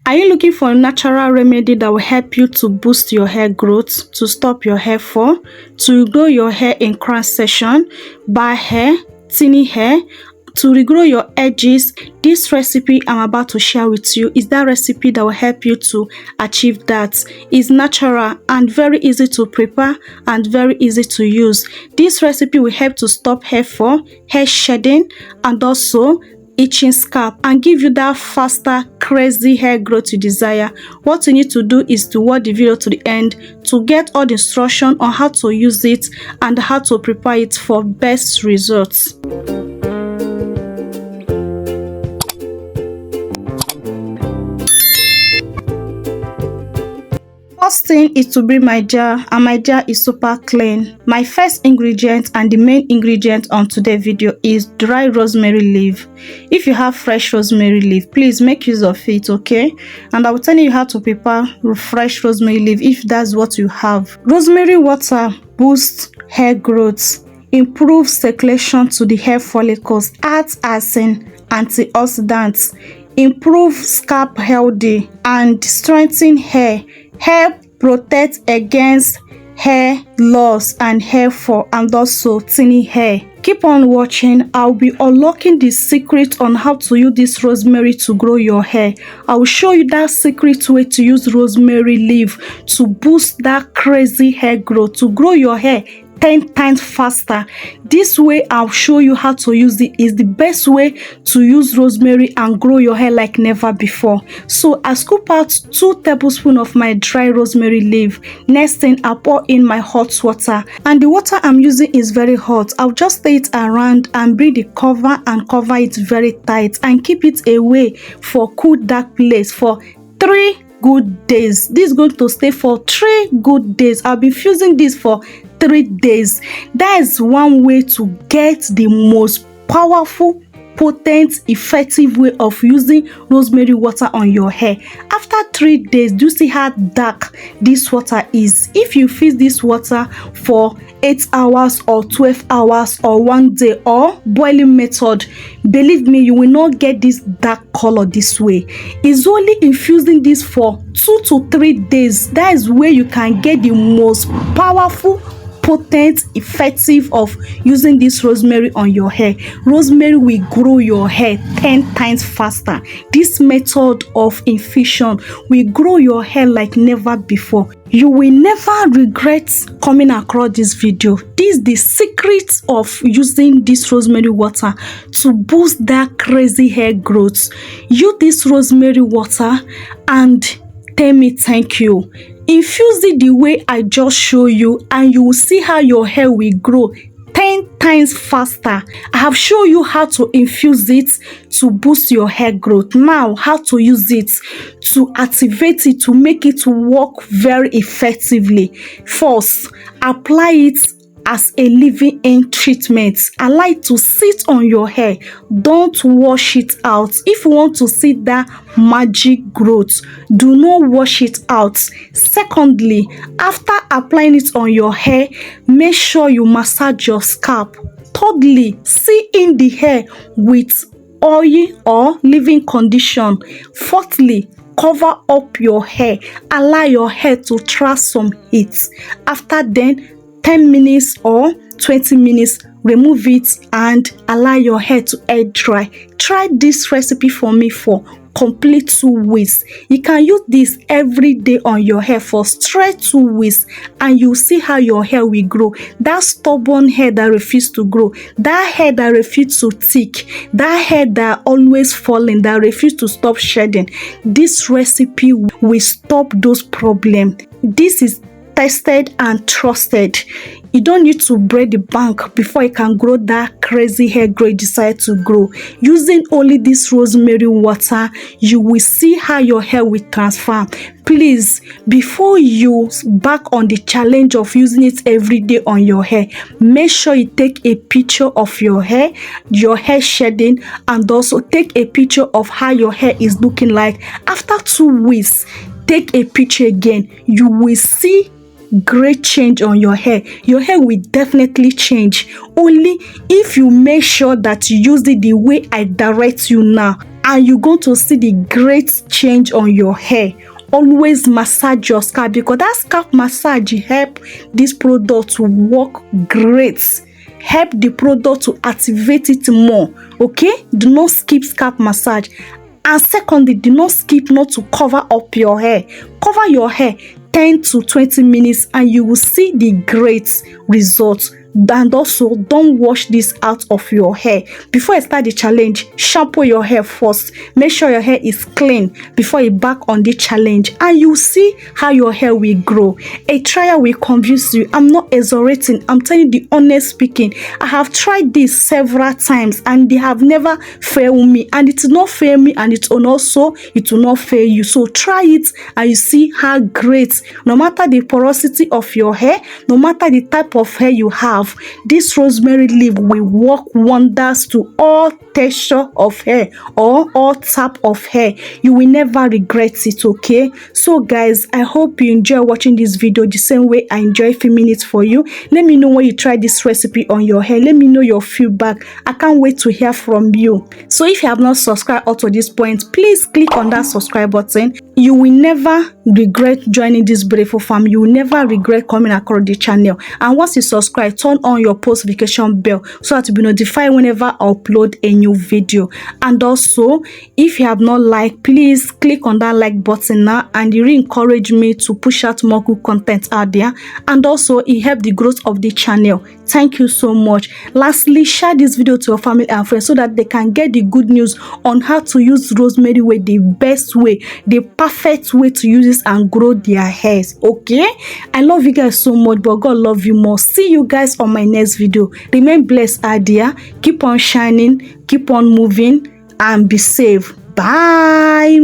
Are you looking for a natural remedy that will help you to boost your hair growth, to stop your hair fall, to grow your hair in crown section, bald hair, thinning hair, to regrow your edges? This recipe I'm about to share with you is that recipe that will help you to achieve that. It's natural and very easy to prepare and very easy to use. This recipe will help to stop hair fall, hair shedding, and also itching scalp, and give you that faster crazy hair growth you desire. What you need to do is to watch the video to the end to get all the instruction on how to use it and how to prepare it for best results. First thing is to bring my jar, and my jar is super clean. My first ingredient and the main ingredient on today's video is dry rosemary leaf. If you have fresh rosemary leaf, please make use of it, okay? And I will tell you how to prepare fresh rosemary leaf if that's what you have. Rosemary water boosts hair growth, improves circulation to the hair follicles, acts as an antioxidant, improve scalp healthy, and strengthen hair, help protect against hair loss and hair fall, and also thinning hair. Keep on watching. I'll be unlocking the secret on how to use this rosemary to grow your hair. I will show you that secret way to use rosemary leaf to boost that crazy hair growth, to grow your hair 10 times faster. This way I'll show you how to use it. Is the best way to use rosemary and grow your hair like never before. So I scoop out 2 tablespoons of my dry rosemary leaf. Next thing, I pour in my hot water, and the water I'm using is very hot. I'll just stir it around and bring the cover and cover it very tight and keep it away for cool dark place for 3 good days. This is going to stay for 3 good days. I'll be infusing this for 3 days. That is one way to get the most powerful, potent, effective way of using rosemary water on your hair. After 3 days, do you see how dark this water is? If you fix this water for 8 hours or 12 hours or 1 day or boiling method, believe me, you will not get this dark color this way. It's only infusing this for 2 to 3 days. That is where you can get the most powerful, potent, effective of using this rosemary on your hair. Rosemary will grow your hair 10 times faster. This method of infusion will grow your hair like never before. You will never regret coming across this video. This is the secret of using this rosemary water to boost that crazy hair growth. Use this rosemary water and tell me thank you. Infuse it the way I just show you, and you will see how your hair will grow 10 times faster. I have shown you how to infuse it to boost your hair growth. Now, how to use it to activate it, to make it work very effectively. First, apply it as a leave-in treatment. Allow it to sit on your hair. Don't wash it out. If you want to see that magic growth, do not wash it out. Secondly, after applying it on your hair, make sure you massage your scalp. Thirdly, see in the hair with oil or leave-in condition. Fourthly, cover up your hair. Allow your hair to trap some heat. After then, 10 minutes or 20 minutes, remove it and allow your hair to air dry. Try this recipe for me for complete 2 weeks. You can use this every day on your hair for straight 2 weeks, and you'll see how your hair will grow. That stubborn hair that refuses to grow, that hair that refuses to thick, that hair that always falling, that refuses to stop shedding. This recipe will stop those problems. This is tested and trusted. You don't need to break the bank before you can grow that crazy hair growth you decide to grow. Using only this rosemary water, you will see how your hair will transform. Please, before you back on the challenge of using it every day on your hair, make sure you take a picture of your hair shedding, and also take a picture of how your hair is looking like. After 2 weeks, take a picture again. You will see great change on your hair. Your hair will definitely change only if you make sure that you use it the way I direct you now. and you're going to see the great change on your hair. Always massage your scalp, because that scalp massage help this product to work great. Help the product to activate it more. Okay, do not skip scalp massage. And secondly, do not skip not to cover up your hair. Cover your hair 10 to 20 minutes and you will see the great results. And also, don't wash this out of your hair. Before you start the challenge, shampoo your hair first. Make sure your hair is clean before you back on the challenge, and you see how your hair will grow. A trial will convince you. I'm not exaggerating. I'm telling you the honest speaking. I have tried this several times and they have never failed me. And it will not fail me, and it will not fail you. So try it and you see how great. No matter the porosity of your hair, no matter the type of hair you have, this rosemary leaf will work wonders to all texture of hair or all type of hair. You will never regret it. Okay, so guys, I hope you enjoy watching this video the same way I enjoy filming it for you. Let me know when you try this recipe on your hair. Let me know your feedback. I can't wait to hear from you. So if you have not subscribed up to this point, please click on that subscribe button. You will never regret joining this beautiful family. You will never regret coming across the channel. And once you subscribe, turn on your post notification bell so that you'll be notified whenever I upload a new video. And also, if you have not liked, please click on that like button now, and it really encourage me to push out more good content out there, and also it helps the growth of the channel. Thank you so much. Lastly, share this video to your family and friends so that they can get the good news on how to use rosemary way, the best way, the perfect way to use this and grow their hairs. Okay, I love you guys so much, but God love you more. See you guys on my next video. Remain blessed out there. Keep on shining, keep on moving, and be safe. Bye.